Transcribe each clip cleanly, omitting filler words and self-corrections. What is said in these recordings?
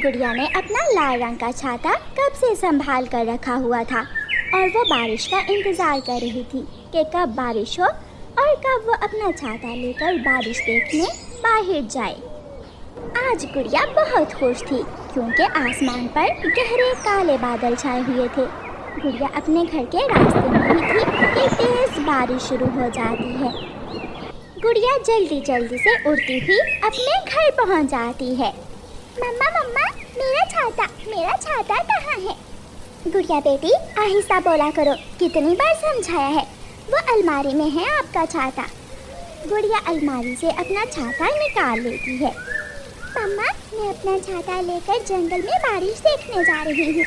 गुड़िया ने अपना लाल रंग का छाता कब से संभाल कर रखा हुआ था और वो बारिश का इंतजार कर रही थी कि कब बारिश हो और कब वो अपना छाता लेकर बारिश देखने बाहर जाए। आज गुड़िया बहुत खुश थी क्योंकि आसमान पर गहरे काले बादल छाए हुए थे। गुड़िया अपने घर के रास्ते में ही थी कि तेज बारिश शुरू हो जाती है। गुड़िया जल्दी जल्दी से उड़ती हुई अपने घर पहुंच जाती है। मम्मा मम्मा, मेरा छाता कहाँ है? गुड़िया बेटी, आहिस्ता बोला करो, कितनी बार समझाया है। वो अलमारी में है आपका छाता। गुड़िया अलमारी से अपना छाता निकाल लेती है। मम्मा, मैं अपना छाता लेकर जंगल में बारिश देखने जा रही हूँ।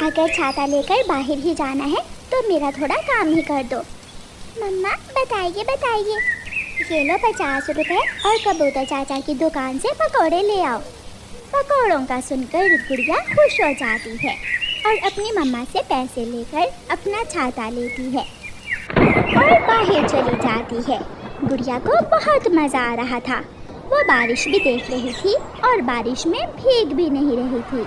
अगर छाता लेकर बाहर ही जाना है तो मेरा थोड़ा काम ही कर दो। मम्मा बताइए। ये लो 50 रुपए और कबूतर चाचा की दुकान से पकौड़े ले आओ। पकौड़ों का सुनकर गुड़िया खुश हो जाती है और अपनी मम्मा से पैसे लेकर अपना छाता लेती है और बाहर चली जाती है। गुड़िया को बहुत मज़ा आ रहा था। वो बारिश भी देख रही थी और बारिश में भीग भी नहीं रही थी।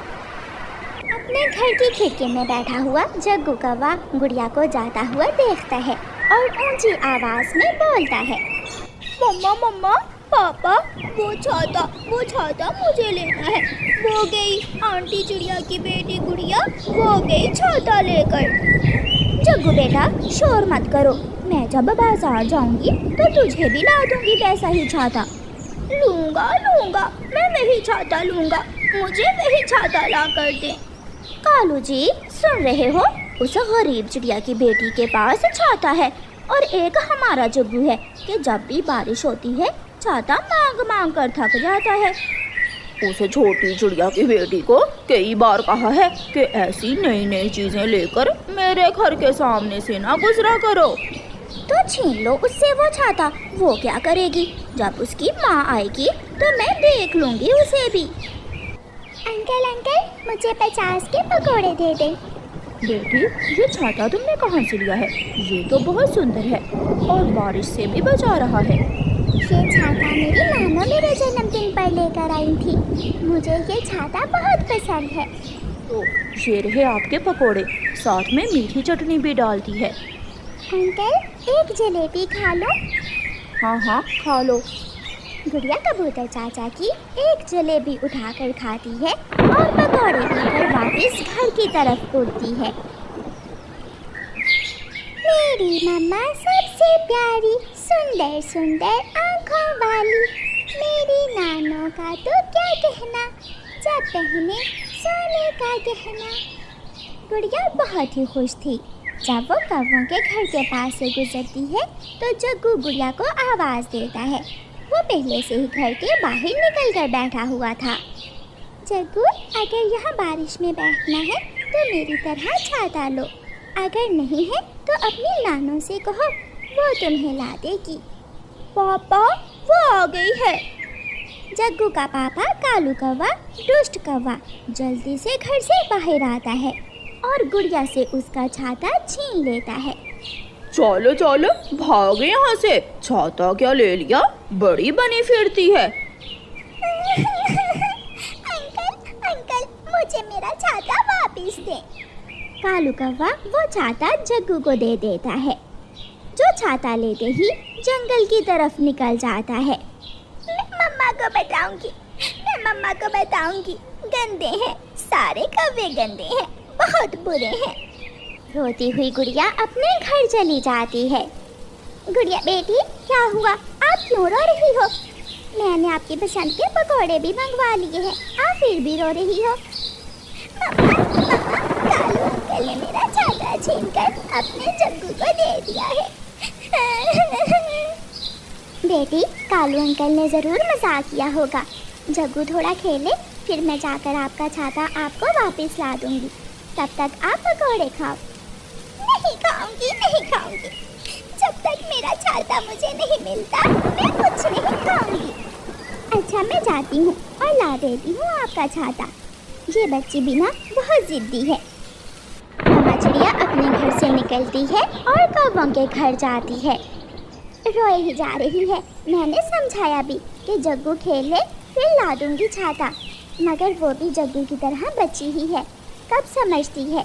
अपने घर की खिड़की में बैठा हुआ जग्गू कौवा गुड़िया को जाता हुआ देखता है और ऊंची आवाज़ में बोलता है, मम्मा, पापा, वो छाता मुझे लेना है। वो गई आंटी चिड़िया की बेटी गुड़िया, वो गई छाता लेकर। जग्गू बेटा, शोर मत करो। मैं जब बाजार जाऊंगी तो तुझे भी ला दूंगी वैसा ही छाता। लूंगा, मैं वही छाता लूंगा। मुझे वही छाता ला कर दे। कालू जी, सुन रहे हो? उस गरीब चिड़िया की बेटी के पास छाता है और एक हमारा जग्गू है कि जब भी बारिश होती है छाता मांग कर थक जाता है। उसे छोटी चिड़िया की बेटी को कई बार कहा है कि ऐसी नई चीजें लेकर मेरे घर के सामने से ना गुजरा करो। तो छीन लो उससे वो छाता। वो क्या करेगी? जब उसकी माँ आएगी तो मैं देख लूंगी उसे भी। अंकल, मुझे 50 के पकौड़े दे दे। बेटी, ये छाता तुमने कहाँ से लिया है? ये तो बहुत सुंदर है और बारिश से भी बचा रहा है। ये छाता मेरी नाना मेरे जन्मदिन पर लेकर आई थी। मुझे ये छाता बहुत पसंद है। तो ये रहे आपके पकोड़े, साथ में मीठी चटनी भी डालती है। अंकल, एक जलेबी खा लो। हाँ, खा लो। गुड़िया कबूतर चाचा की एक जलेबी उठाकर खाती है और पकौड़े लेकर वापस घर की तरफ उड़ती है। मेरी मम्मा सबसे प्यारी, सुंदर आँखों वाली, मेरी नानों का तो क्या कहना, जब पहने सोने का गहना। गुड़िया बहुत ही खुश थी। जब वो कौवों के घर के पास से गुजरती है तो जग्गू गुड़िया को आवाज़ देता है। वो पहले से ही घर के बाहर निकल कर बैठा हुआ था। जग्गू, अगर यहाँ बारिश में बैठना है तो मेरी तरह छाता लो। अगर नहीं है तो अपनी नानों से कहो, वो तुम्हें ला देगी। पापा, वो आ गई है। जग्गू का पापा कालू कौवा, दुष्ट कौवा, जल्दी से घर से बाहर आता है और गुड़िया से उसका छाता छीन लेता है। चलो भागे यहाँ से। छाता क्या ले लिया? बड़ी बनी फिरती है। अंकल, मुझे मेरा छाता वापस दे। कालू कौवा वो छाता जग्गू को दे देता है, जो छाता लेते ही जंगल की तरफ निकल जाता है। मैं मम्मा को बताऊंगी। गंदे हैं, सारे कौवे गंदे हैं, बहुत बुरे हैं। रोती हुई गुड़िया अपने घर चली जाती है। गुड़िया बेटी, क्या हुआ? आप क्यों रो रही हो? मैंने आपकी पसंद के पकौड़े भी मंगवा लिए हैं, आप फिर भी रो रही हो। मम्मा, कालू अंकल ने मेरा छाता छीनकर अपने जग्गू को दे दिया है। बेटी, कालू अंकल ने ज़रूर मजाक किया होगा। जग्गू थोड़ा खेले, फिर मैं जाकर आपका छाता आपको वापस ला दूंगी। तब तक आप पकौड़े खाओ। नहीं खाऊंगी। जब तक मेरा छाता मुझे नहीं मिलता मैं कुछ नहीं खाऊंगी। अच्छा, मैं जाती हूँ और ला देती हूँ आपका छाता। ये बच्ची भी ना बहुत जिद्दी है। मम्मा चिड़िया अपने घर से निकलती है और कौवों के घर जाती है। रोए ही जा रही है। मैंने समझाया भी कि जग्गू खेल ले, फिर ला दूंगी छाता। मगर वो भी जग्गू की तरह बच्ची ही है, कब समझती है।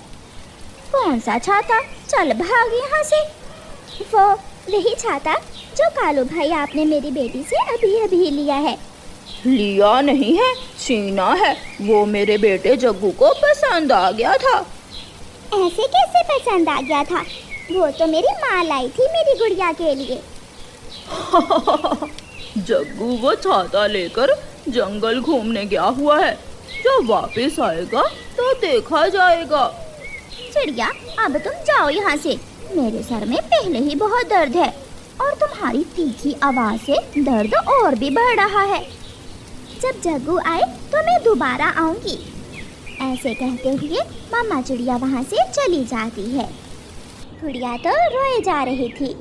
कौन सा छाता? चल भाग यहाँ से। वो वही छाता जो कालू भाई आपने मेरी बेटी से अभी अभी लिया है। लिया नहीं है, छीना है। वो मेरे बेटे जग्गू को पसंद आ गया था। ऐसे कैसे पसंद आ गया था? वो तो मेरी माँ लाई थी मेरी गुड़िया के लिए। जग्गू वो छाता लेकर जंगल घूमने गया हुआ है। जब वापस आएगा तो देखा जाएगा। चिड़िया, अब तुम जाओ यहाँ से। मेरे सर में पहले ही बहुत दर्द है और तुम्हारी तीखी आवाज से दर्द और भी बढ़ रहा है। जब जग्गू आए तो मैं दोबारा आऊंगी। ऐसे कहते हुए मामा चिड़िया वहाँ से चली जाती है। गुड़िया तो रोए जा रही थी।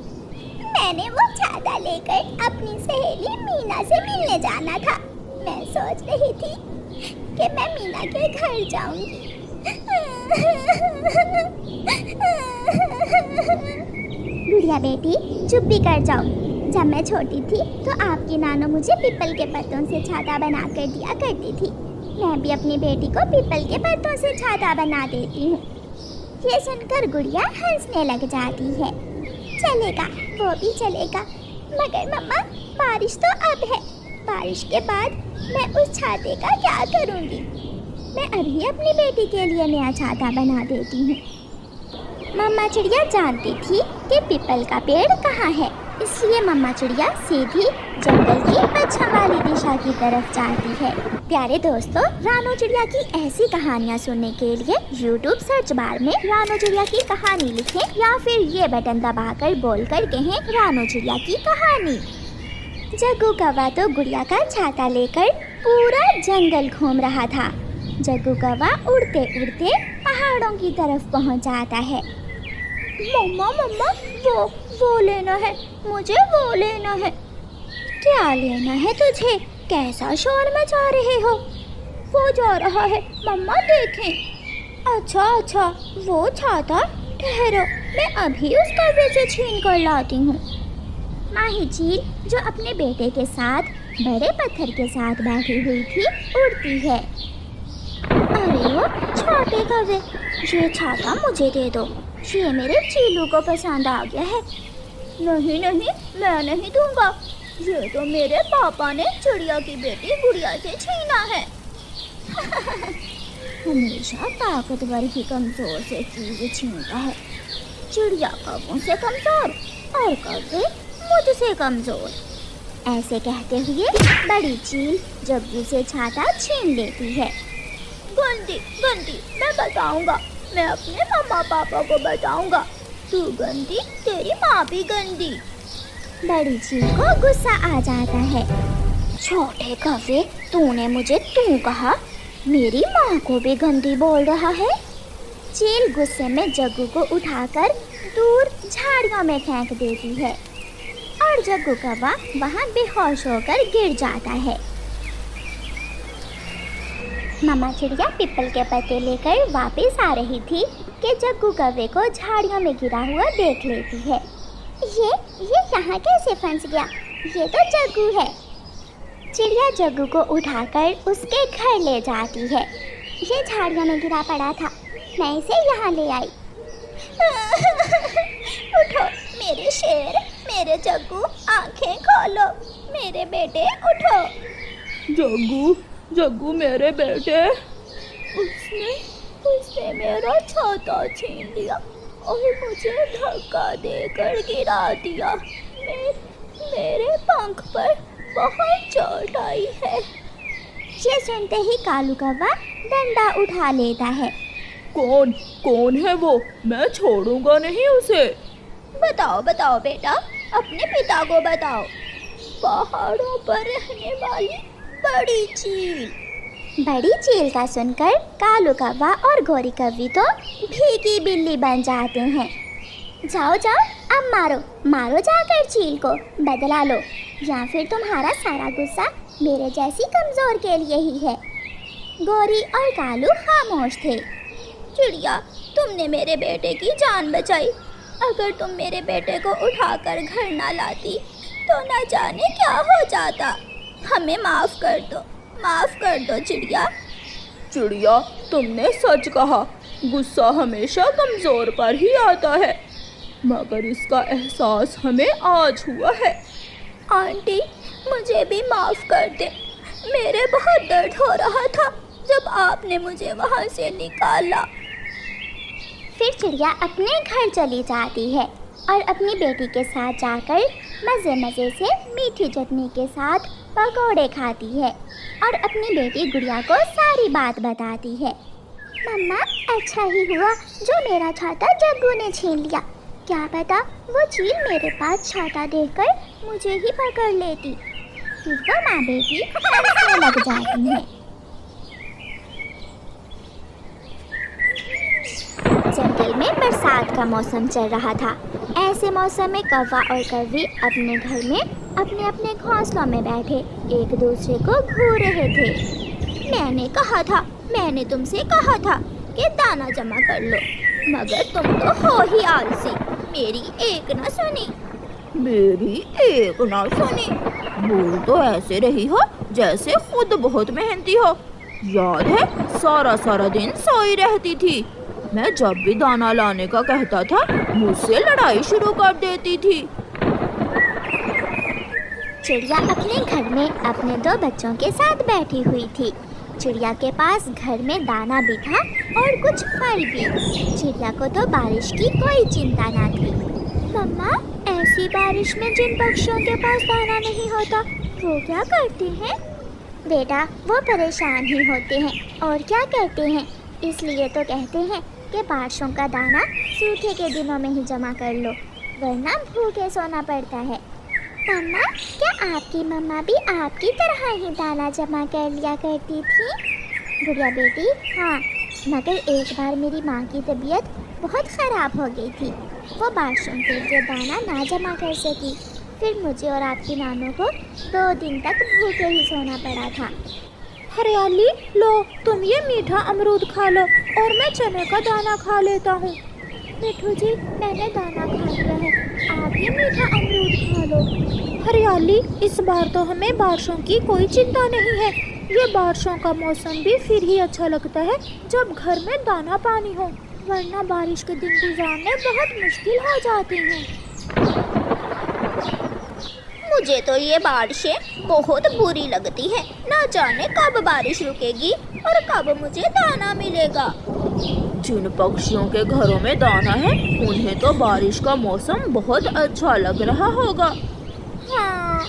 मैंने वो छाता लेकर अपनी सहेली मीना से मिलने जाना था। मैं सोच रही थी कि मैं मीना के घर जाऊंगी। गुड़िया बेटी, चुप भी कर जाओ। जब मैं छोटी थी तो आपकी नानो मुझे पीपल के पत्तों से छाता बना कर दिया करती थी। मैं भी अपनी बेटी को पीपल के पत्तों से छाता बना देती हूँ। ये सुनकर गुड़िया हंसने लग जाती है। चलेगा, वो भी चलेगा। मगर मम्मा, बारिश तो अब है। बारिश के बाद मैं उस छाते का क्या करूँगी? मैं अभी अपनी बेटी के लिए नया छाता बना देती हूँ। मम्मा चिड़िया जानती थी कि पीपल का पेड़ कहाँ है, इसलिए मम्मा चिड़िया सीधी जंगल की पश्चिम वाली दिशा की तरफ जाती है। प्यारे दोस्तों, रानो चिड़िया की ऐसी कहानियाँ सुनने के लिए YouTube सर्च बार में रानो चिड़िया की कहानी लिखें या फिर ये बटन दबाकर बोलकर कहें रानो चिड़िया की कहानी। जग्गू कौवा तो गुड़िया का छाता लेकर पूरा जंगल घूम रहा था। जग्गू कौवा उड़ते उड़ते पहाड़ों की तरफ पहुंच जाता है। मम्मा मम्मा, वो लेना है, मुझे वो लेना है। क्या लेना है तुझे? कैसा शोर मचा रहे हो? वो जा रहा है, मम्मा देखें। अच्छा, वो छाता। ठहरो, मैं अभी उस कौवे से छीन कर लाती हूँ। माही चील, जो अपने बेटे के साथ बड़े पत्थर के साथ बैठी हुई थी, उड़ती है। अरे वो छोटे कौवे, ये छाता मुझे दे दो। ये मेरे चीलू को पसंद आ गया है। नहीं, मैं नहीं दूंगा। ये तो मेरे पापा ने चिड़िया की बेटी गुड़िया से छीना है। हमेशा ताकतवर ही कमजोर से चीज छीनता है। चिड़िया कौवों से कमजोर और कौवे मुझसे कमजोर। ऐसे कहते हुए बड़ी चील जग्गू से छाता छीन लेती है। गंदी, मैं बताऊंगा। मैं अपने मम्मा पापा को बताऊंगा। तू गंदी, तेरी माँ भी गंदी। बड़ी चील को गुस्सा आ जाता है। छोटे कौवे, तूने मुझे तू कहा, मेरी माँ को भी गंदी बोल रहा है। चील गुस्से में जग्गू को उठाकर दूर झाड़ियों में फेंक देती है और जग्गू कौवा वहाँ बेहोश होकर गिर जाता है। मामा चिड़िया पीपल के पत्ते लेकर वापस आ रही थी कि जग्गू कौवे को झाड़ियों में गिरा हुआ देख लेती है। ये यहाँ कैसे फंस गया? ये तो जग्गू है। चिड़िया जग्गू को उठाकर उसके घर ले जाती है। ये झाड़ियों में गिरा पड़ा था, मैं इसे यहाँ ले आई। उठो मेरे शेर, मेरे जग्गू, आंखें खोलो। मेरे बेटे उठो। जग्गू मेरे बेटे। उसने मेरा छाता छीन लिया और मुझे धक्का देकर गिरा दिया। मेरे पंख पर बहुत चोट आई है। ये सुनते ही कालू कौवा डंडा उठा लेता है। कौन है वो? मैं छोड़ूंगा नहीं उसे। बताओ बेटा, अपने पिता को बताओ। पहाड़ों पर रहने वाली बड़ी चील का सुनकर कालू कौवा और गोरी कौवी तो भीगी बिल्ली बन जाते हैं। जाओ, अब मारो जाकर चील को, बदला लो, या फिर तुम्हारा सारा गुस्सा मेरे जैसी कमजोर के लिए ही है। गोरी और कालू खामोश थे। चिड़िया, तुमने मेरे बेटे की जान बचाई। अगर तुम मेरे बेटे को उठाकर घर ना लाती तो न जाने क्या हो जाता। हमें माफ कर दो चिड़िया, चिड़िया, तुमने सच कहा, गुस्सा हमेशा कमजोर पर ही आता है, मगर इसका एहसास हमें आज हुआ है। आंटी, मुझे भी माफ कर दे। मेरे बहुत दर्द हो रहा था जब आपने मुझे वहाँ से निकाला। फिर चिड़िया अपने घर चली जाती है और अपनी बेटी के साथ जाकर मज़े मज़े से मीठी चटनी के साथ पकौड़े खाती है और अपनी बेटी गुड़िया को सारी बात बताती है। मम्मा, अच्छा ही हुआ जो मेरा छाता जग्गू ने छीन लिया। क्या पता वो चील मेरे पास छाता देखकर मुझे ही पकड़ लेती। फिर वो माँ बेटी हंसने लग जाती हैं। जंगल में बरसात का मौसम चल रहा था। ऐसे मौसम में कौवा और कौवी अपने घर में अपने अपने घोंसलों में बैठे एक दूसरे को घूर रहे थे। मैंने तुमसे कहा था कि दाना जमा कर लो, मगर तुम तो हो ही आलसी। मेरी एक ना सुनी। बोल तो ऐसे रही हो जैसे खुद बहुत मेहनती हो। याद है सारा दिन सोई रहती थी। मैं जब भी दाना लाने का कहता था मुझसे लड़ाई शुरू कर देती थी। चिड़िया अपने घर में अपने 2 बच्चों के साथ बैठी हुई थी। चिड़िया के पास घर में दाना भी था और कुछ फल भी। चिड़िया को तो बारिश की कोई चिंता ना थी। मम्मा, ऐसी बारिश में जिन पक्षियों के पास दाना नहीं होता वो क्या करते हैं? बेटा, वो परेशान ही होते हैं और क्या करते हैं। इसलिए तो कहते हैं कि बारिशों का दाना सूखे के दिनों में ही जमा कर लो, वरना भूखे सोना पड़ता है। मम्मा, क्या आपकी मम्मा भी आपकी तरह ही दाना जमा कर लिया करती थी? गुड़िया बेटी, हाँ, मगर एक बार मेरी माँ की तबीयत बहुत ख़राब हो गई थी। वो बारिशों के लिए दाना ना जमा कर सकी। फिर मुझे और आपकी नानों को 2 दिन तक भूखे ही सोना पड़ा था। हरियाली, लो तुम ये मीठा अमरूद खा लो और मैं चने का दाना खा लेता हूँ। मिठू जी, मैंने दाना खा लिया है, आप ये मीठा अमरूद खा लो। हरियाली, इस बार तो हमें बारिशों की कोई चिंता नहीं है। ये बारिशों का मौसम भी फिर ही अच्छा लगता है जब घर में दाना पानी हो, वरना बारिश के दिन गुजारने बहुत मुश्किल हो जाते हैं। मुझे तो ये बारिशें बहुत बुरी लगती हैं। ना जाने कब बारिश रुकेगी और कब मुझे दाना मिलेगा। जिन पक्षियों के घरों में दाना है उन्हें तो बारिश का मौसम बहुत अच्छा लग रहा होगा। हाँ,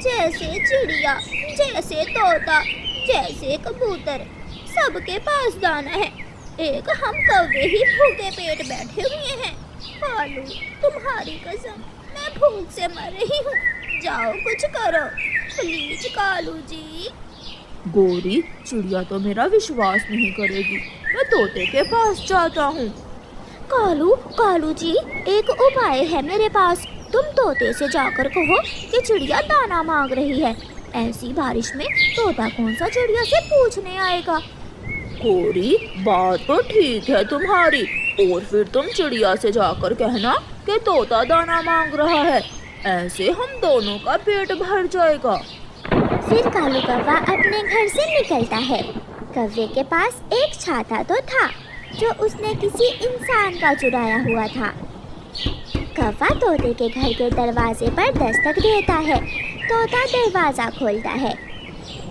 जैसे चिड़िया, जैसे तोता, जैसे कबूतर, सबके पास दाना है। एक हम कौवे ही भूखे पेट बैठे हुए हैं। कालू, तुम्हारी कसम, मैं भूख से मर रही हूँ। जाओ कुछ करो प्लीज कालू जी। गोरी, चिड़िया तो मेरा विश्वास नहीं करेगी। मैं तोते के पास जाता हूँ। कालू जी, एक उपाय है मेरे पास। तुम तोते से जाकर कहो कि चिड़िया दाना मांग रही है। ऐसी बारिश में तोता कौन सा चिड़िया से पूछने आएगा। गोरी, बात तो ठीक है तुम्हारी, और फिर तुम चिड़िया से जाकर कहना कि तोता दाना मांग रहा है। ऐसे हम दोनों का पेट भर जाएगा। फिर कालू कौवा अपने घर से निकलता है। कौवे के पास एक छाता तो था जो उसने किसी इंसान का चुराया हुआ था। कौवा तोते के घर के दरवाजे पर दस्तक देता है। तोता दरवाजा खोलता है।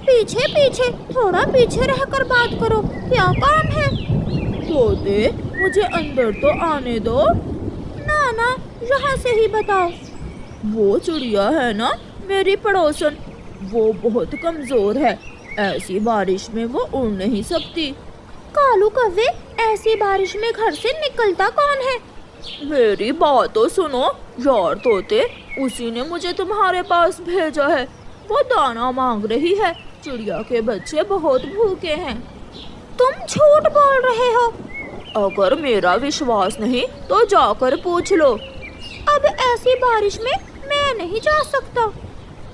पीछे पीछे, थोड़ा पीछे रहकर बात करो, क्या काम है? तोते, मुझे अंदर तो आने दो। ना, यहाँ से ही बताओ। वो चिड़िया है ना मेरी पड़ोसन, वो बहुत कमजोर है। ऐसी बारिश में वो उड़ नहीं सकती। कालू कौवे, ऐसी बारिश में घर से निकलता कौन है? मेरी बात तो सुनो यार तोते, उसी ने मुझे तुम्हारे पास भेजा है। वो दाना मांग रही है। चिड़िया के बच्चे बहुत भूखे हैं। तुम झूठ बोल रहे हो। अगर मेरा विश्वास नहीं तो जाकर पूछ लो। अब ऐसी बारिश में मैं नहीं जा सकता।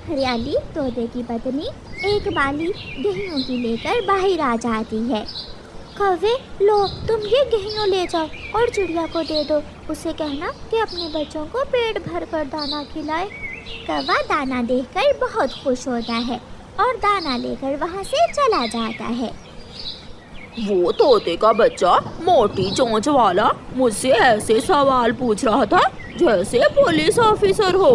हरियाली, तोते की पत्नी एक बाली गेहूं की लेकर बाहर आ जाती है। कौवे, लो तुम ये गेहूं ले जाओ और चिड़िया को दे दो। उसे कहना कि अपने बच्चों को पेट भर कर दाना खिलाए। कौवा दाना देखकर बहुत खुश होता है और दाना लेकर वहाँ से चला जाता है। वो तोते का बच्चा मोटी चोंच वाला मुझसे ऐसे सवाल पूछ रहा था जैसे पुलिस ऑफिसर हो।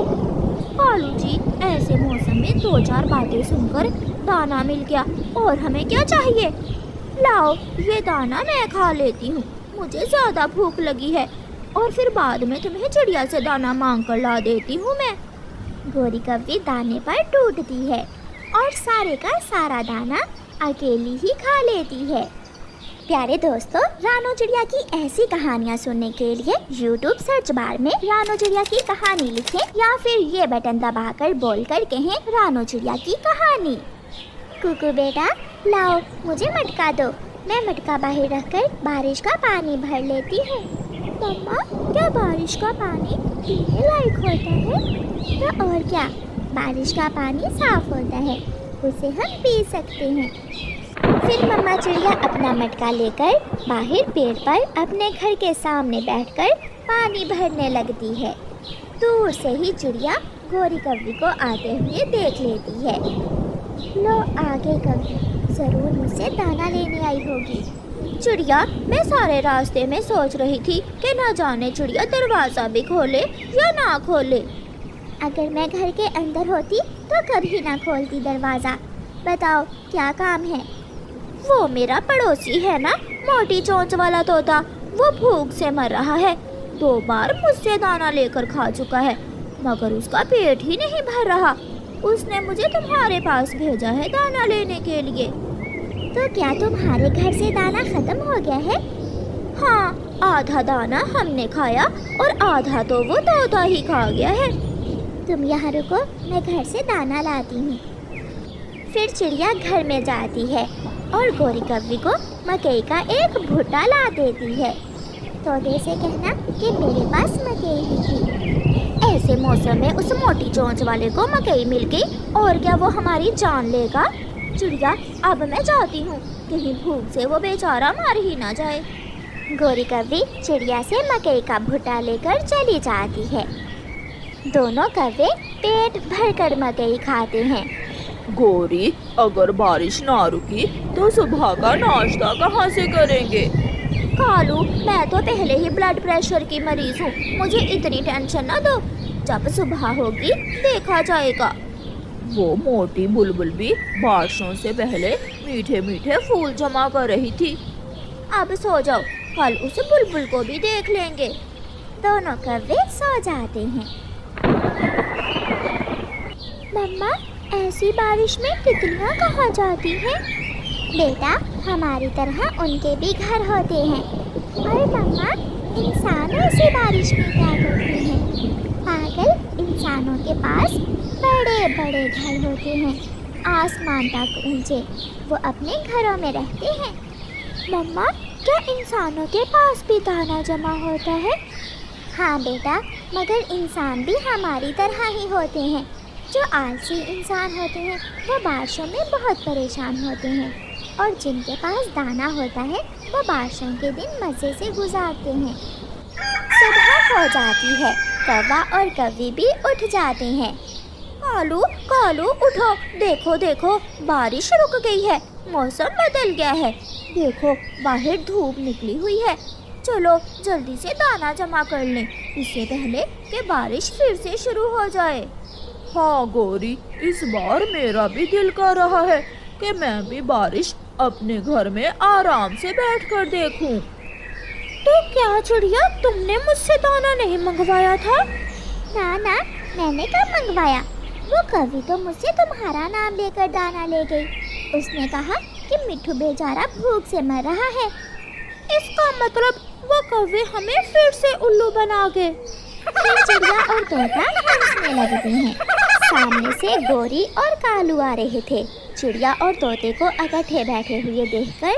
कालू जी, ऐसे मौसम में 2-4 बातें सुनकर दाना मिल गया और हमें क्या चाहिए। लाओ, ये दाना मैं खा लेती हूँ, मुझे ज़्यादा भूख लगी है, और फिर बाद में तुम्हें चिड़िया से दाना मांग कर ला देती हूँ मैं। गोरी कव्वी दाने पर टूटती है और सारे का सारा दाना अकेली ही खा लेती है। प्यारे दोस्तों, रानो चिड़िया की ऐसी कहानियाँ सुनने के लिए YouTube सर्च बार में रानो चिड़िया की कहानी लिखें या फिर ये बटन दबाकर बोलकर कहें रानो चिड़िया की कहानी। कुकू बेटा, लाओ मुझे मटका दो, मैं मटका बाहर रखकर बारिश का पानी भर लेती हूँ। मम्मा, क्या बारिश का पानी पीने लायक होता है? तो और क्या, बारिश का पानी साफ होता है, उसे हम पी सकते हैं। फिर मम्मा चिड़िया अपना मटका लेकर बाहर पेड़ पर अपने घर के सामने बैठकर पानी भरने लगती है। दूर से ही चिड़िया गोरी कव्वी को आते हुए देख लेती है। लो आगे कव्वी, जरूर मुझसे दाना लेने आई होगी। चिड़िया, मैं सारे रास्ते में सोच रही थी कि न जाने चिड़िया दरवाज़ा भी खोले या ना खोले। अगर मैं घर के अंदर होती तो कभी ना खोलती दरवाज़ा। बताओ क्या काम है? वो मेरा पड़ोसी है ना, मोटी चोंच वाला तोता, वो भूख से मर रहा है। 2 बार मुझसे दाना लेकर खा चुका है, मगर उसका पेट ही नहीं भर रहा। उसने मुझे तुम्हारे पास भेजा है दाना लेने के लिए। तो क्या तुम्हारे घर से दाना खत्म हो गया है? हाँ, आधा दाना हमने खाया और आधा तो वो तोता ही खा गया है। तुम यहाँ रुको, मैं घर से दाना लाती हूँ। फिर चिड़िया घर में जाती है और गोरी कव्वी को मकई का एक भुट्टा ला देती है। तोते से कहना कि मेरे पास मकई ही थी। ऐसे मौसम में उस मोटी चोंच वाले को मकई मिल गई और क्या वो हमारी जान लेगा। चिड़िया, अब मैं जाती हूँ, कहीं भूख से वो बेचारा मर ही ना जाए। गोरी कव्वी चिड़िया से मकई का भुट्टा लेकर चली जाती है। दोनों कव्वे पेट भरकर मकई खाते हैं। गोरी, अगर बारिश ना रुकी तो सुबह का नाश्ता कहाँ से करेंगे? कालू, मैं तो पहले ही ब्लड प्रेशर की मरीज हूँ, मुझे इतनी टेंशन ना दो। जब सुबह होगी देखा जाएगा। वो मोटी बुलबुल भी बारिशों से पहले मीठे मीठे फूल जमा कर रही थी। अब सो जाओ, कल उस बुलबुल को भी देख लेंगे। दोनों कव्वे सो जाते हैं। मम्मा, ऐसी बारिश में तितलियाँ कहाँ जाती हैं? बेटा, हमारी तरह उनके भी घर होते हैं। और मम्मा, इंसान ऐसी बारिश में क्या करते हैं? पागल, इंसानों के पास बड़े बड़े घर होते हैं, आसमान तक ऊंचे। वो अपने घरों में रहते हैं। मम्मा, क्या इंसानों के पास भी दाना जमा होता है? हाँ बेटा, मगर इंसान भी हमारी तरह ही होते हैं। जो आलसी इंसान होते हैं वो बारिशों में बहुत परेशान होते हैं, और जिनके पास दाना होता है वो बारिशों के दिन मज़े से गुजारते हैं। सुबह हो जाती है, कौवा और कव्वी भी उठ जाते हैं। कालू, कालू उठो, देखो देखो, बारिश रुक गई है, मौसम बदल गया है। देखो, बाहर धूप निकली हुई है। चलो जल्दी से दाना जमा कर लें, इससे पहले कि बारिश फिर से शुरू हो जाए। हाँ गोरी, इस बार मेरा भी दिल कर रहा है कि मैं भी बारिश अपने घर में आराम से बैठकर देखूं। तो क्या चिड़िया, तुमने मुझसे दाना नहीं मंगवाया था? ना ना, मैंने कब मंगवाया? वो कव्वी तो मुझसे तुम्हारा नाम लेकर दाना ले गई। उसने कहा कि मिट्ठू बेचारा भूख से मर रहा है। इसका मतलब वो कव्वे हमें फिर से उल्लू बना गए। फिर चिड़िया और तोता हंसने लगते हैं। सामने से गोरी और कालू आ रहे थे। चिड़िया और तोते को इकट्ठे बैठे हुए देखकर